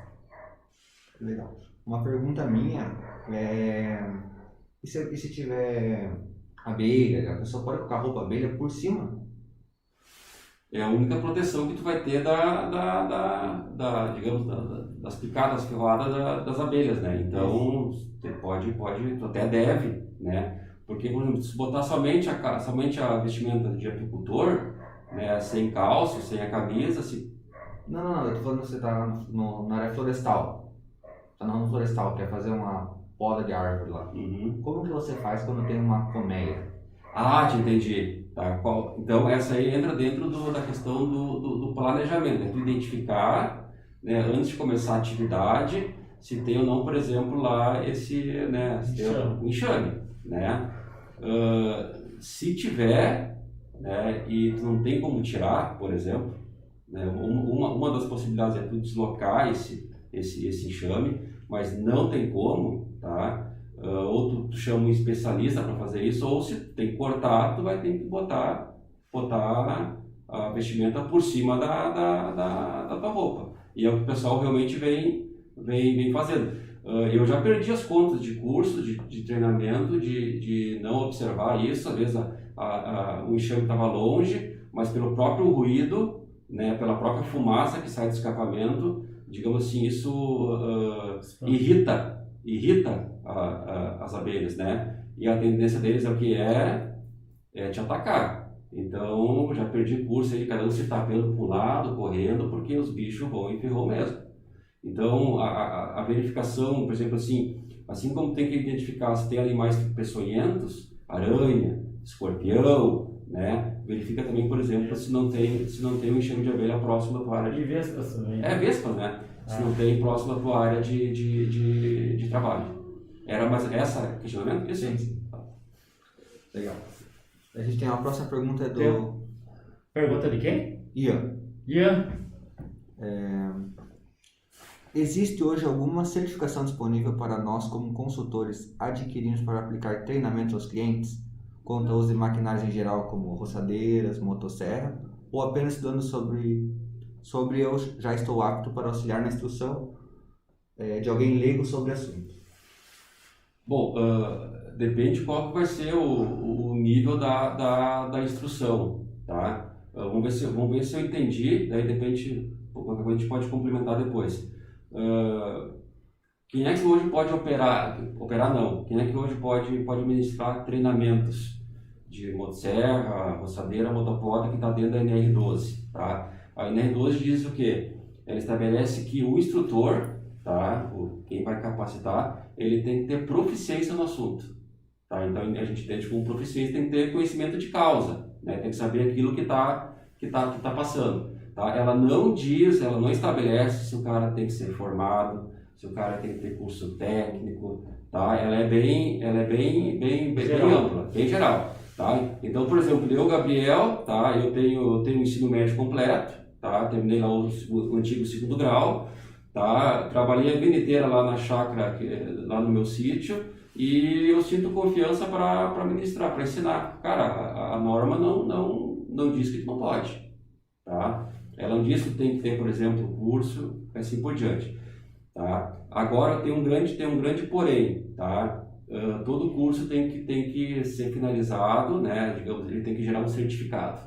Legal. Uma pergunta minha e se tiver abelha, a pessoa pode colocar roupa abelha por cima? É a única proteção que tu vai ter digamos, das picadas, ferroadas das abelhas, né? Então, tu até deve, né? Porque, por exemplo, se botar somente a vestimenta de apicultor, né? Sem calço, sem a camisa, Não, eu tô falando que você tá na área florestal. Tá na ramo florestal, quer fazer uma poda de árvore lá. Como que você faz quando tem uma colmeia? Te entendi. Tá? Então, essa aí entra dentro da questão do planejamento. É tu identificar, né, antes de começar a atividade, se tem ou não, por exemplo, lá um enxame. Né? Se tiver, né, e tu não tem como tirar, por exemplo, né, uma das possibilidades é tu deslocar esse enxame, mas não tem como, tá? Ou tu chama um especialista para fazer isso, ou se tem que cortar, tu vai ter que botar a vestimenta por cima da tua roupa. E é o que o pessoal realmente vem fazendo. Eu já perdi as contas de curso, de treinamento, de não observar isso. Às vezes o enxame estava longe, mas pelo próprio ruído, né, pela própria fumaça que sai do escapamento, digamos assim, isso irrita as abelhas, né? E a tendência deles é o que é te atacar. Então, já perdi curso aí, cada um se tapando para um lado, correndo, porque os bichos vão e ferrou mesmo. Então, a verificação, por exemplo, assim como tem que identificar se tem animais peçonhentos, aranha, escorpião, né? Verifica também, por exemplo, se não tem um enxame de abelha próximo à tua área E vespas também. vespas, né? Se não tem próximo à tua área de trabalho. Era mais essa questionamento? Isso. Sim. Legal. A gente tem uma próxima pergunta Pergunta de quem? Ian. Ian? Existe hoje alguma certificação disponível para nós como consultores adquirirmos para aplicar treinamentos aos clientes quanto ao uso de maquinários em geral como roçadeiras, motosserra, ou apenas estudando sobre eu já estou apto para auxiliar na instrução de alguém leigo sobre o assunto? Bom, depende qual que vai ser o nível da instrução, tá? Vamos ver se eu entendi, daí depende, a gente pode complementar depois. Quem é que hoje pode operar não, quem é que hoje pode ministrar treinamentos de motosserra, roçadeira, motopoda que está dentro da NR12, tá? A NR12 diz o quê? Ela estabelece que o instrutor, tá? Quem vai capacitar, ele tem que ter proficiência no assunto, tá? Então a gente entende como proficiência, tem que ter conhecimento de causa, né? Tem que saber aquilo que tá passando, tá? Ela não estabelece se o cara tem que ser formado, se o cara tem que ter curso técnico, tá? Ela é bem ampla, bem geral, tá? Então, por exemplo, eu, Gabriel, tá? Eu tenho ensino médio completo, tá? Terminei lá o antigo segundo grau, tá? Trabalhei a vida inteira lá na chácara, lá no meu sítio, e eu sinto confiança para ministrar, para ensinar. Cara, a norma não diz que não pode, tá? Ela não diz que tem que ter, por exemplo, curso, assim por diante, tá? Agora tem um grande porém, tá? Todo curso tem que ser finalizado, né? Digamos, ele tem que gerar um certificado,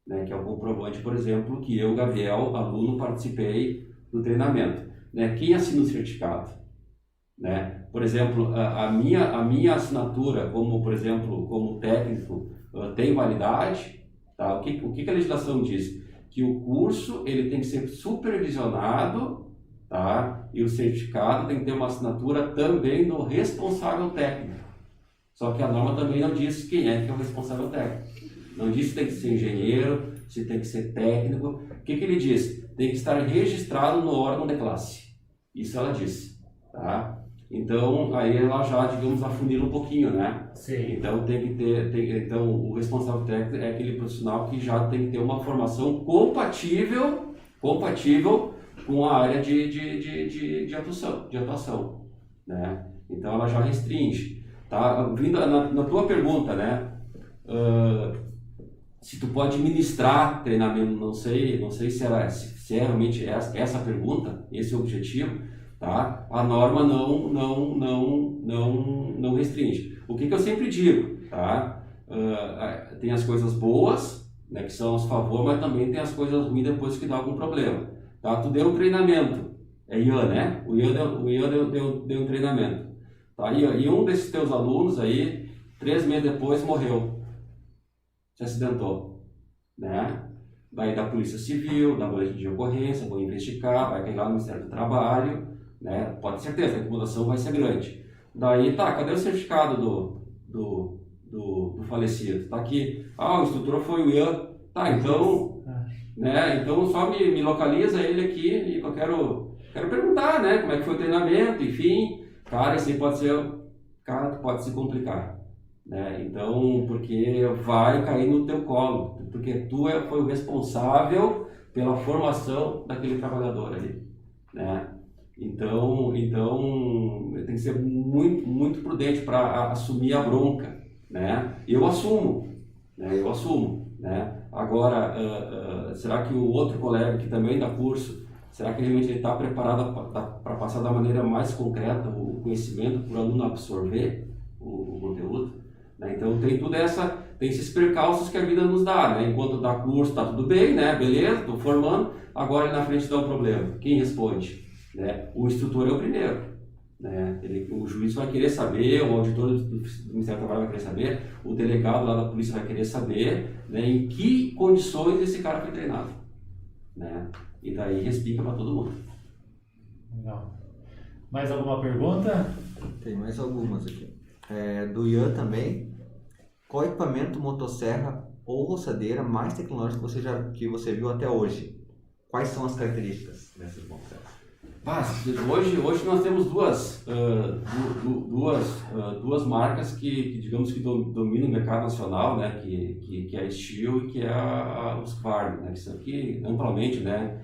né? Que é o comprovante, por exemplo, que eu, Gabriel, aluno, participei do treinamento, né? Quem assina o certificado, né? Por exemplo, a minha assinatura, como técnico, tem validade, tá? O que a legislação diz? Que o curso ele tem que ser supervisionado, tá? E o certificado tem que ter uma assinatura também do responsável técnico. Só que a norma também não diz quem é que é o responsável técnico. Não diz se tem que ser engenheiro, se tem que ser técnico. O que ele diz? Tem que estar registrado no órgão de classe. Isso ela diz, tá? Então, aí ela já, digamos, afunila um pouquinho, né? Sim. Então, então, o responsável técnico é aquele profissional que já tem que ter uma formação compatível com a área de atuação, né? Então, ela já restringe, tá? Vindo na tua pergunta, né? Se tu pode ministrar treinamento, não sei se é realmente essa a pergunta, esse é o objetivo, tá? A norma não restringe. O que eu sempre digo, tá? Tem as coisas boas, né, que são aos favor, mas também tem as coisas ruins depois que dá algum problema, tá? Tu deu um treinamento, é Ian, né? O Ian deu um treinamento, tá? E um desses teus alunos aí, 3 meses depois morreu, se acidentou, né? Daí da Polícia Civil, da boletim de ocorrência, vão investigar, vai cair lá no Ministério do Trabalho, né? Pode ter certeza que a incomodação vai ser grande. Daí, tá, cadê o certificado do falecido? Tá aqui, o instrutor foi o Ian. Tá, então, né? Então só me localiza ele aqui e eu quero perguntar, né? Como é que foi o treinamento, enfim. Cara, isso aí pode se complicar, né? Então, porque vai cair no teu colo, porque tu foi o responsável pela formação daquele trabalhador ali, né? Então tem que ser muito, muito prudente para assumir a bronca, né? Eu assumo, né? Agora, será que o outro colega que também dá curso, Será que realmente ele está preparado para passar da maneira mais concreta o conhecimento para o aluno absorver o conteúdo? Né? Então tem esses percalços que a vida nos dá, né? Enquanto dá curso, está tudo bem, né? Beleza, estou formando, agora ele na frente dá um problema. Quem responde? Né? O instrutor é o primeiro. Né? O juiz vai querer saber, o auditor do Ministério do Trabalho vai querer saber, o delegado lá da polícia vai querer saber, né, em que condições esse cara foi treinado. Né? E daí respica para todo mundo. Legal. Mais alguma pergunta? Tem mais algumas aqui. Do Ian também. Qual equipamento, motosserra ou roçadeira mais tecnológico que você viu até hoje? Quais são as características dessas motosserras? Hoje nós temos duas marcas que digamos que dominam o mercado nacional, né, que é a Steel e que é a Husqvarna, né, que são aqui amplamente, né,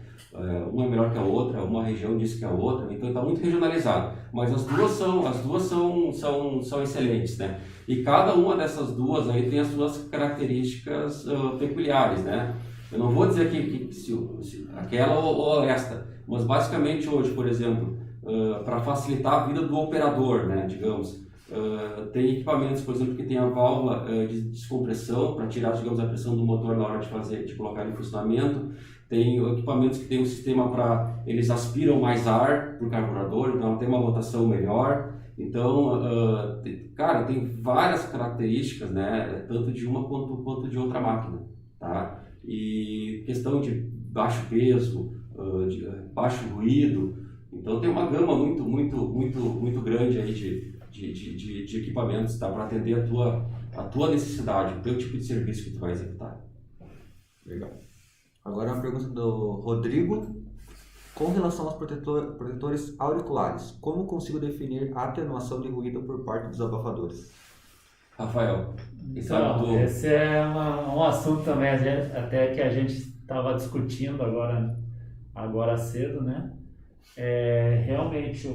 uma é melhor que a outra, uma região diz que a outra, então está muito regionalizado, mas as duas são excelentes, né, e cada uma dessas duas aí tem as suas características peculiares, né. Eu não vou dizer que se aquela ou esta, mas basicamente hoje, por exemplo, para facilitar a vida do operador, né, digamos, tem equipamentos, por exemplo, que tem a válvula de descompressão para tirar, digamos, a pressão do motor na hora de colocar em funcionamento. Tem equipamentos que tem um sistema para eles aspiram mais ar para o carburador, então tem uma rotação melhor. Então, cara, tem várias características, né, tanto de uma quanto de outra máquina, tá? E questão de baixo peso, de baixo ruído, então tem uma gama muito grande aí de equipamentos, tá, para atender a tua necessidade, o teu tipo de serviço que tu vai executar. Legal. Agora uma pergunta do Rodrigo. Com relação aos protetores auriculares, como consigo definir a atenuação de ruído por parte dos abafadores? Rafael, Então, esse é um assunto também até que a gente estava discutindo agora cedo, né? Realmente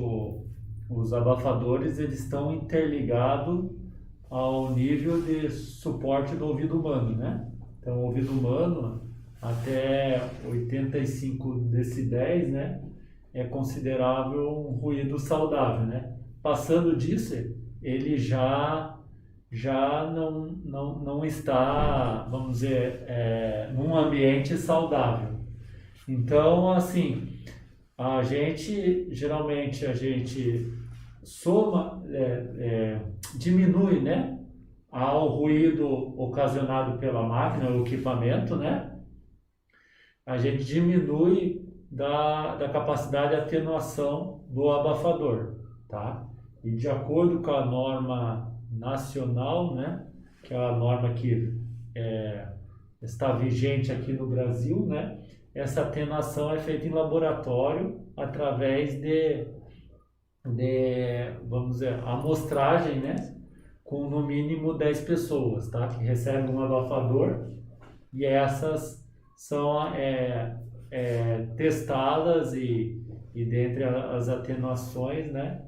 os abafadores eles estão interligados ao nível de suporte do ouvido humano, né? Então, o ouvido humano até 85 decibéis, né, é considerável um ruído saudável, né? Passando disso, ele já não está, vamos dizer, num ambiente saudável. Então, assim, geralmente a gente diminui, né, ao ruído ocasionado pela máquina, o equipamento, né? A gente diminui da capacidade de atenuação do abafador, tá? E de acordo com a norma nacional, né, que é a norma que está vigente aqui no Brasil, né, essa atenuação é feita em laboratório através de vamos dizer, amostragem, né, com no mínimo 10 pessoas, tá, que recebem um abafador, e essas são testadas e dentre as atenuações, né,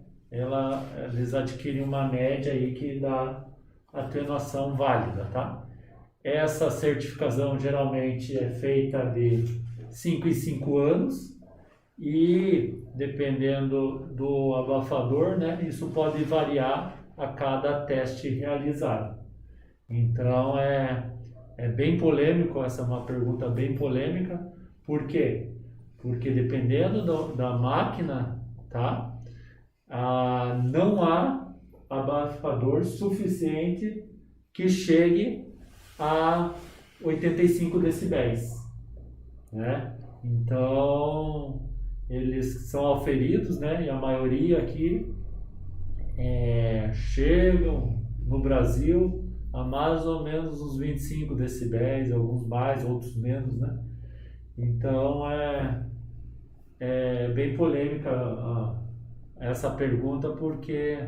eles adquirem uma média aí que dá atenuação válida, tá? Essa certificação geralmente é feita de 5 em 5 anos e dependendo do abafador, né, isso pode variar a cada teste realizado. Então é bem polêmico, essa é uma pergunta bem polêmica. Por quê? Porque dependendo da máquina, tá? Não há abafador suficiente que chegue a 85 decibéis, né? Então eles são auferidos, né? E a maioria aqui chegam no Brasil a mais ou menos uns 25 decibéis, alguns mais, outros menos, né? Então é bem polêmica essa pergunta, porque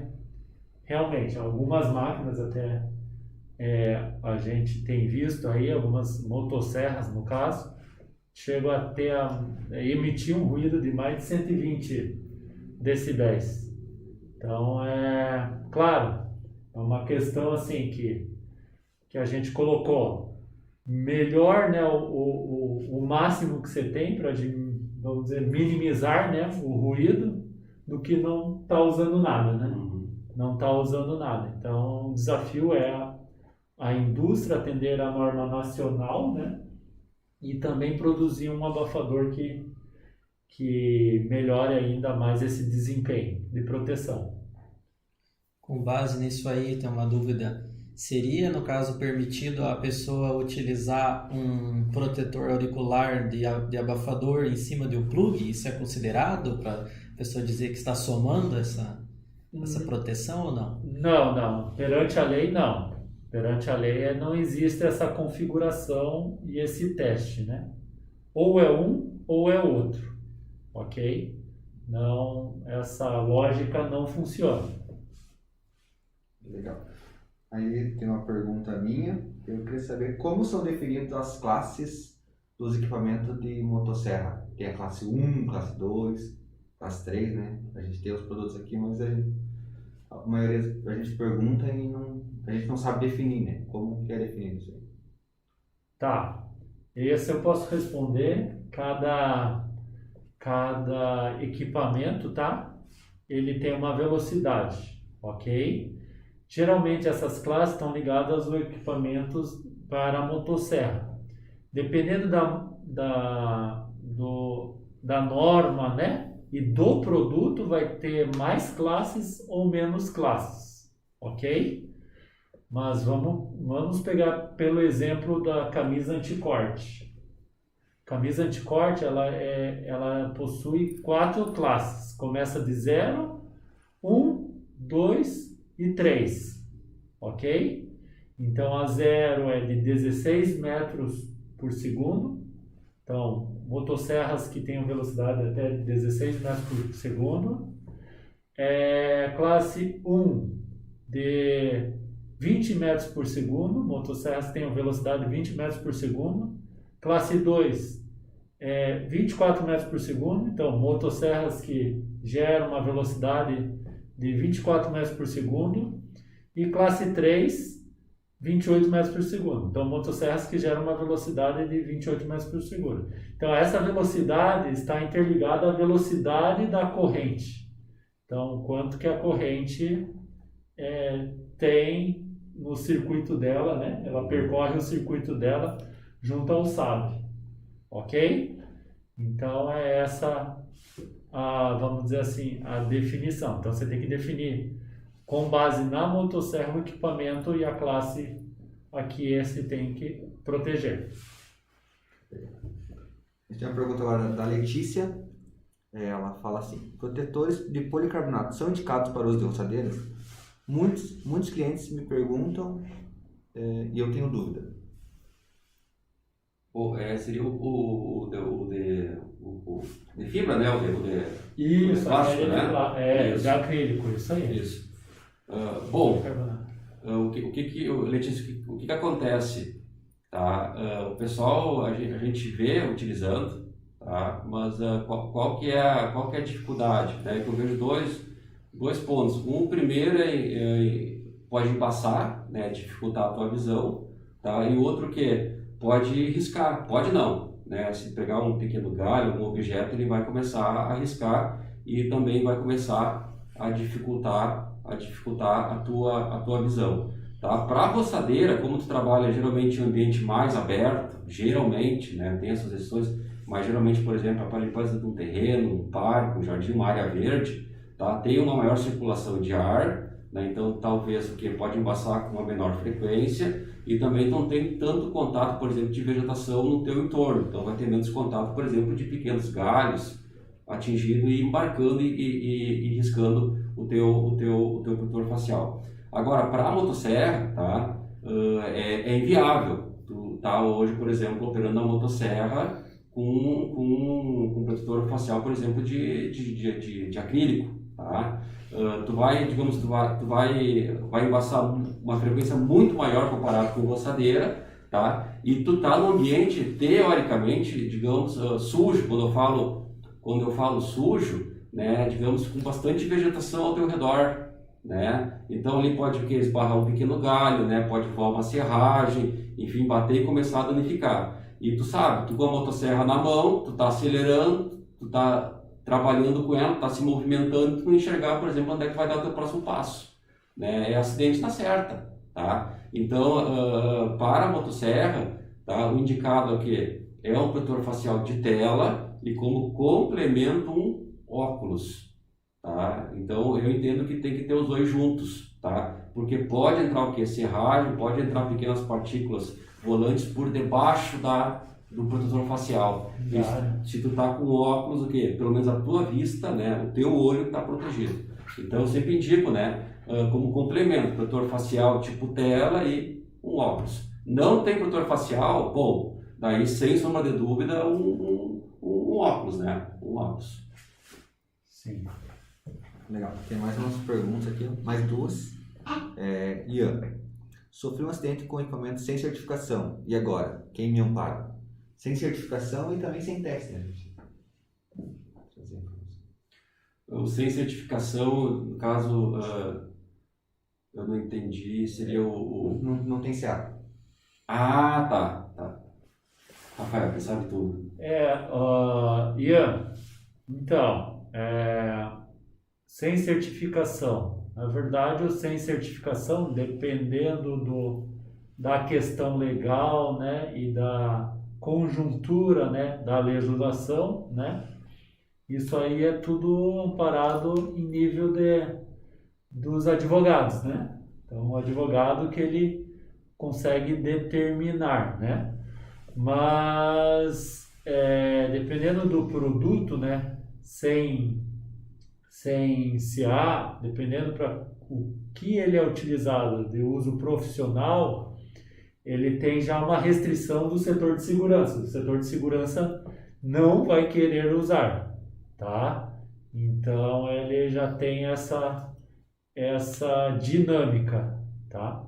realmente algumas máquinas até a gente tem visto aí, algumas motosserras no caso, chegam a emitir um ruído de mais de 120 decibéis. Então claro, é uma questão assim que a gente colocou melhor, né, o máximo que você tem para vamos dizer, minimizar, né, o ruído do que não estar usando nada, né? Não está usando nada. Então, o desafio é a indústria atender a norma nacional, né? E também produzir um abafador que melhore ainda mais esse desempenho de proteção. Com base nisso aí, tem uma dúvida. Seria, no caso, permitido a pessoa utilizar um protetor auricular de abafador em cima de um plug? Isso é considerado para a pessoa dizer que está somando essa proteção ou não? Não. Perante a lei, não. Perante a lei, não existe essa configuração e esse teste, né? Ou é um ou é outro, ok? Não, essa lógica não funciona. Legal. Aí tem uma pergunta minha. Eu queria saber como são definidas as classes dos equipamentos de motosserra. Tem a classe 1, classe 2, classe 3, né? A gente tem os produtos aqui, mas a maioria a gente pergunta e a gente não sabe definir, né? Como que é definido isso aí? Tá. Esse eu posso responder. Cada equipamento, tá? Ele tem uma velocidade, ok? Geralmente essas classes estão ligadas aos equipamentos para a motosserra. Dependendo da norma, né? E do produto vai ter mais classes ou menos classes, ok? Mas vamos pegar pelo exemplo da camisa anticorte. Camisa anticorte, ela possui 4 classes. Começa de 0, 1, 2 e 3, ok? Então a 0 é de 16 metros por segundo. Então, motosserras que tenham velocidade até 16 metros por segundo. Classe 1 de 20 metros por segundo, motosserras que tenham velocidade de 20 metros por segundo. Classe 2 24 metros por segundo, então motosserras que geram uma velocidade de 24 metros por segundo. E classe 3, 28 metros por segundo. Então, motosserras que geram uma velocidade de 28 metros por segundo. Então, essa velocidade está interligada à velocidade da corrente. Então, quanto que a corrente tem no circuito dela, né? Ela percorre o circuito dela junto ao SAB. Ok? Então, é essa, vamos dizer assim, a definição. Então, você tem que definir com base na motosserra, o equipamento e a classe a que esse tem que proteger. A gente tem uma pergunta agora da Letícia. Ela fala assim: protetores de policarbonato são indicados para uso de roçadeiras? Muitos clientes me perguntam e eu tenho dúvida. Seria o de fibra, né? Isso, plástico, né? De acrílico, isso aí. Isso. Letícia, o que acontece? Tá? O pessoal, a gente vê utilizando, tá? Mas qual que é a dificuldade? Né? Que eu vejo dois pontos. Primeiro pode embaçar, né? Dificultar a tua visão, tá? E outro que pode riscar, pode não, né? Se pegar um pequeno galho, algum objeto, ele vai começar a riscar e também vai começar a dificultar a tua visão, tá? Para a roçadeira, como tu trabalha geralmente em um ambiente mais aberto, geralmente, né, tem essas exceções, mas geralmente, por exemplo, para limpeza de um terreno, um parque, um jardim, uma área verde, tá? Tem uma maior circulação de ar, né? Então talvez o que pode embaçar com uma menor frequência e também não tem tanto contato, por exemplo, de vegetação no teu entorno, então vai ter menos contato, por exemplo, de pequenos galhos atingindo e embarcando e riscando o teu protetor facial. Agora, para a motosserra, tá, é inviável. Tu tá hoje, por exemplo, operando a motosserra com protetor facial, por exemplo, de acrílico, tá? Tu vai embaçar uma frequência muito maior comparado com roçadeira, tá? E tu tá no ambiente teoricamente, digamos, sujo. Quando eu falo sujo, né, digamos, com bastante vegetação ao teu redor, né? Então ali pode esbarrar um pequeno galho, né? Pode voar uma serragem, enfim, bater e começar a danificar. E tu sabe, tu com a motosserra na mão, tu tá acelerando, tu tá trabalhando com ela, tá se movimentando, tu não enxergar, por exemplo, onde é que vai dar o teu próximo passo, né? É acidente na certa, tá? Então, para a motosserra, tá? O indicado aqui é um protetor facial de tela e como complemento um óculos, tá? Então, eu entendo que tem que ter os dois juntos, tá? Porque pode entrar o quê? Serragem, pode entrar pequenas partículas volantes por debaixo do protetor facial. Claro. Se tu tá com óculos, o quê? Pelo menos a tua vista, né? O teu olho está protegido. Então eu sempre indico, né? Como complemento, protetor facial tipo tela e um óculos. Não tem protetor facial, bom, daí sem sombra de dúvida um óculos, né? Um óculos. Sim. Legal. Tem mais umas perguntas aqui, mais duas. Ian, sofri um acidente com equipamento sem certificação. E agora? Quem me ampara? Sem certificação e também sem teste, né? O sem certificação, no caso, eu não entendi, seria Não tem CA. Ah, tá. Rafael, você sabe tudo. Ian, então, sem certificação. Na verdade, o sem certificação, dependendo da questão legal, né, e da conjuntura, né, da legislação, né, isso aí é tudo amparado em nível dos advogados, né? Então, o advogado que ele consegue determinar, né? Mas, dependendo do produto, né, sem CA, dependendo para o que ele é utilizado de uso profissional, ele tem já uma restrição do setor de segurança. O setor de segurança não vai querer usar, tá? Então ele já tem essa dinâmica, tá?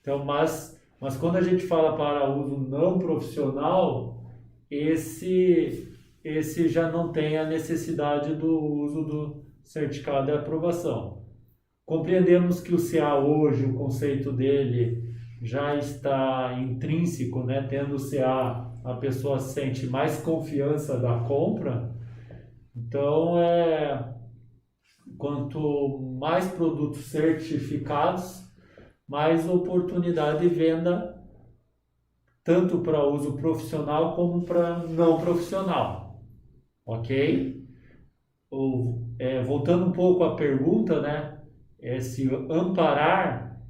Então, mas quando a gente fala para uso não profissional, esse já não tem a necessidade do uso do certificado de aprovação. Compreendemos que o CA hoje, o conceito dele já está intrínseco, né? Tendo o CA, a pessoa sente mais confiança da compra. Então, quanto mais produtos certificados, mais oportunidade de venda, tanto para uso profissional como para não profissional. Ok? Voltando um pouco à pergunta, né? Se amparar,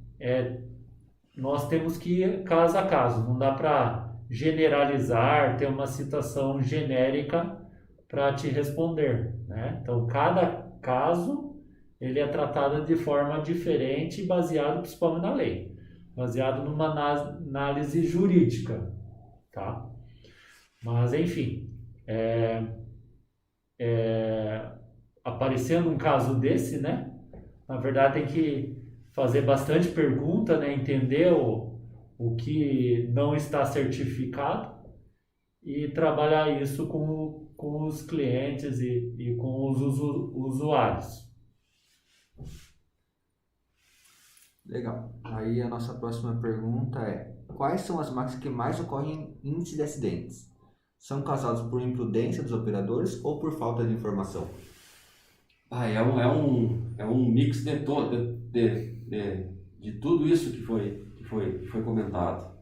nós temos que ir caso a caso, não dá para generalizar, ter uma citação genérica para te responder, né? Então, cada caso ele é tratado de forma diferente, baseado principalmente na lei, baseado numa análise jurídica, tá? Mas, enfim, aparecendo um caso desse, né? Na verdade, tem que fazer bastante pergunta, né? Entender o que não está certificado e trabalhar isso com os clientes e com os usuários. Legal. Aí a nossa próxima pergunta é: quais são as marcas que mais ocorrem em índice de acidentes? São causados por imprudência dos operadores ou por falta de informação? É um mix de tudo isso que foi comentado.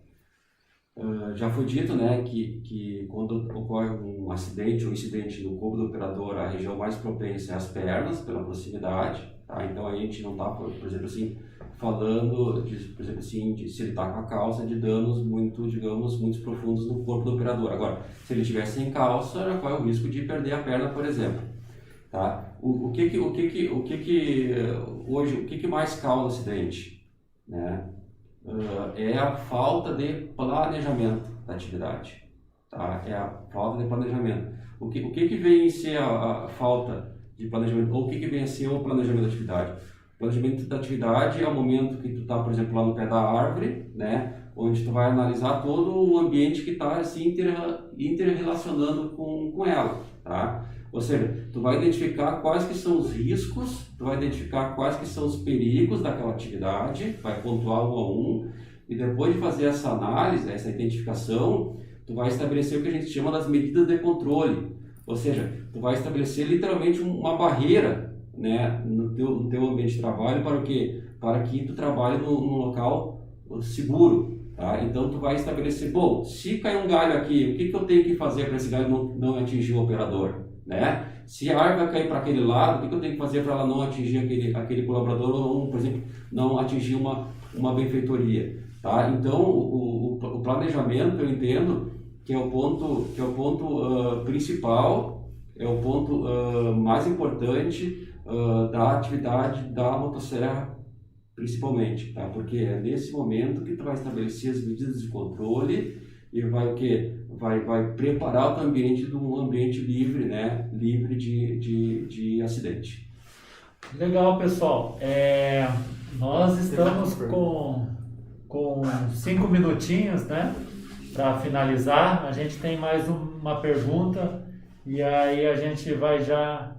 Já foi dito, né, que quando ocorre um acidente ou incidente no corpo do operador, a região mais propensa é as pernas, pela proximidade, tá? Então a gente não está, por exemplo assim, falando de se ele está com a calça, de danos muito profundos no corpo do operador. Agora, se ele estiver sem calça, já corre o risco de perder a perna, por exemplo, tá? O que mais causa acidente, né? É a falta de planejamento da atividade, tá? É a falta de planejamento. O que vem a ser a falta de planejamento, ou o que vem a ser o planejamento da atividade? O planejamento da atividade é o momento que tu está, por exemplo, lá no pé da árvore, né? Onde tu vai analisar todo o ambiente que está se interrelacionando com ela, tá? Ou seja, tu vai identificar quais que são os riscos, tu vai identificar quais que são os perigos daquela atividade, vai pontuar um a um, e depois de fazer essa análise, essa identificação, tu vai estabelecer o que a gente chama das medidas de controle. Ou seja, tu vai estabelecer literalmente uma barreira, né, no teu ambiente de trabalho para o quê? Para que tu trabalhe num local seguro, tá? Então tu vai estabelecer, bom, se cair um galho aqui, o que eu tenho que fazer para esse galho não atingir o operador, né? Se a árvore vai cair para aquele lado, o que eu tenho que fazer para ela não atingir aquele colaborador ou, por exemplo, não atingir uma benfeitoria, tá? Então o planejamento, eu entendo que é o ponto principal, é o ponto mais importante da atividade da motosserra, principalmente, tá? Porque é nesse momento que tu vai estabelecer as medidas de controle e vai o quê? Vai preparar o teu ambiente de um ambiente livre, né? Livre de acidente. Legal, pessoal. Nós estamos com 5 minutinhos, né? Para finalizar. A gente tem mais uma pergunta e aí a gente vai já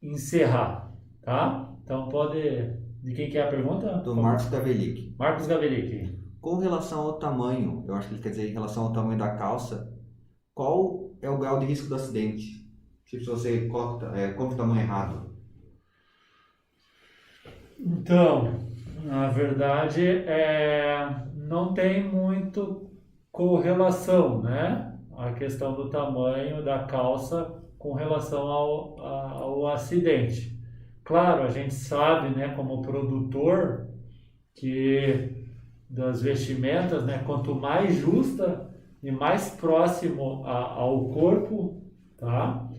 encerrar, tá? Então pode... De quem que é a pergunta? Do Marcos Gavelic. Marcos Gavelic. Com relação ao tamanho, eu acho que ele quer dizer em relação ao tamanho da calça, qual é o grau de risco do acidente? Se você compra o tamanho errado. Então, na verdade, não tem muito correlação, né? A questão do tamanho da calça com relação ao acidente. Claro, a gente sabe, né, como produtor, que das vestimentas, né, quanto mais justa e mais próximo ao corpo, tá?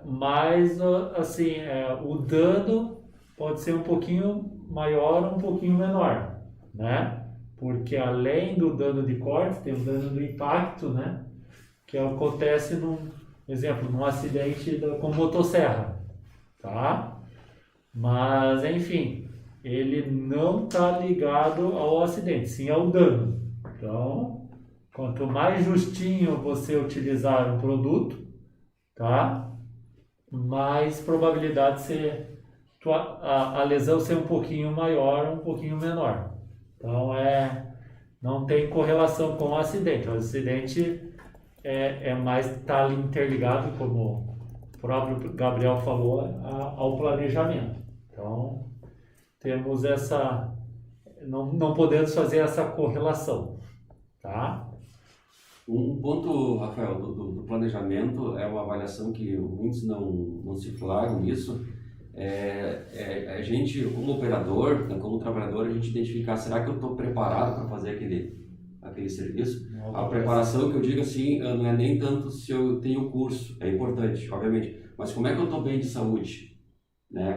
Mais assim, o dano pode ser um pouquinho maior ou um pouquinho menor, né? Porque além do dano de corte, tem o dano do impacto, né? Que acontece num acidente com motosserra. Tá? Mas, enfim, ele não está ligado ao acidente, sim ao dano. Então, quanto mais justinho você utilizar um produto, tá? Mais probabilidade de ser a lesão ser um pouquinho maior ou um pouquinho menor. Então, não tem correlação com o acidente. O acidente mais está interligado, como o próprio Gabriel falou, ao planejamento. Então, temos não podemos fazer essa correlação, tá? Um ponto, Rafael, do planejamento é uma avaliação que muitos não se flagram nisso. A gente, como operador, né, como trabalhador, a gente identificar, será que eu estou preparado para fazer aquele serviço? A preparação que eu digo assim, não é nem tanto se eu tenho curso, é importante, obviamente, mas como é que eu estou bem de saúde? Né?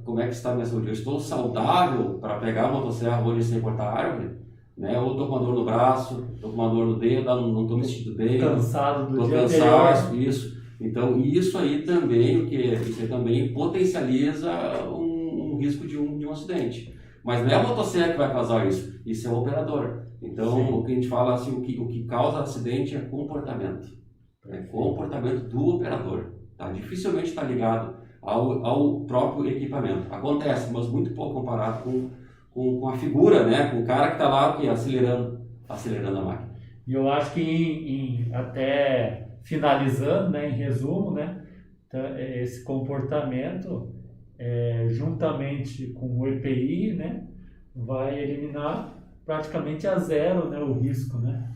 Como é que está a minha saúde? Eu estou saudável para pegar a motosserra hoje sem cortar árvore? Né? Ou estou com uma dor no braço, estou com uma dor no dedo, não estou me sentindo bem, cansado do dia cansado, anterior. isso. Então, isso aí também potencializa um risco de um acidente. Mas não é a motosserra que vai causar isso é o operador. Então, sim, o que a gente fala assim, o que causa acidente é comportamento. É comportamento do operador. Tá? Dificilmente está ligado ao próprio equipamento. Acontece, mas muito pouco comparado com a figura, né? Com o cara que está lá aqui, acelerando a máquina. E eu acho que até finalizando, né, em resumo, né, esse comportamento, juntamente com o EPI, né, vai eliminar praticamente a zero, né, o risco, né?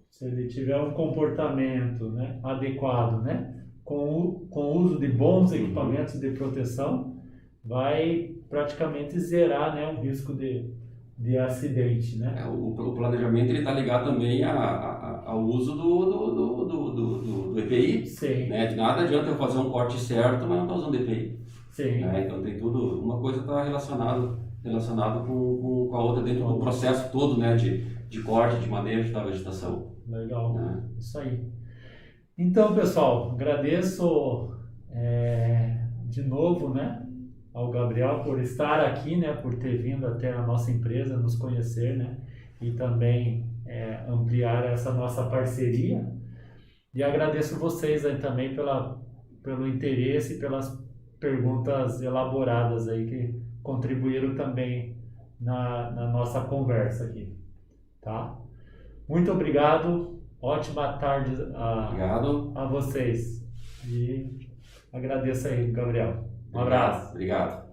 Se ele tiver um comportamento, né, adequado, né, com o uso de bons equipamentos de proteção, vai praticamente zerar, né, o risco de acidente, né? O planejamento está ligado também ao uso do EPI. Sim. Né? De nada adianta eu fazer um corte certo, mas não estou usando EPI. Sim. Né? Então tem tudo, uma coisa está relacionado com a outra dentro do processo todo, né, de corte, de manejo da vegetação. Legal, né? Isso aí. Então, pessoal, agradeço de novo, né, ao Gabriel por estar aqui, né, por ter vindo até a nossa empresa nos conhecer, né, e também ampliar essa nossa parceria. E agradeço vocês aí também pelo interesse e pelas perguntas elaboradas aí que contribuíram também na nossa conversa aqui, tá? Muito obrigado, ótima tarde Obrigado. a vocês. E agradeço aí, Gabriel. Um abraço. Obrigado.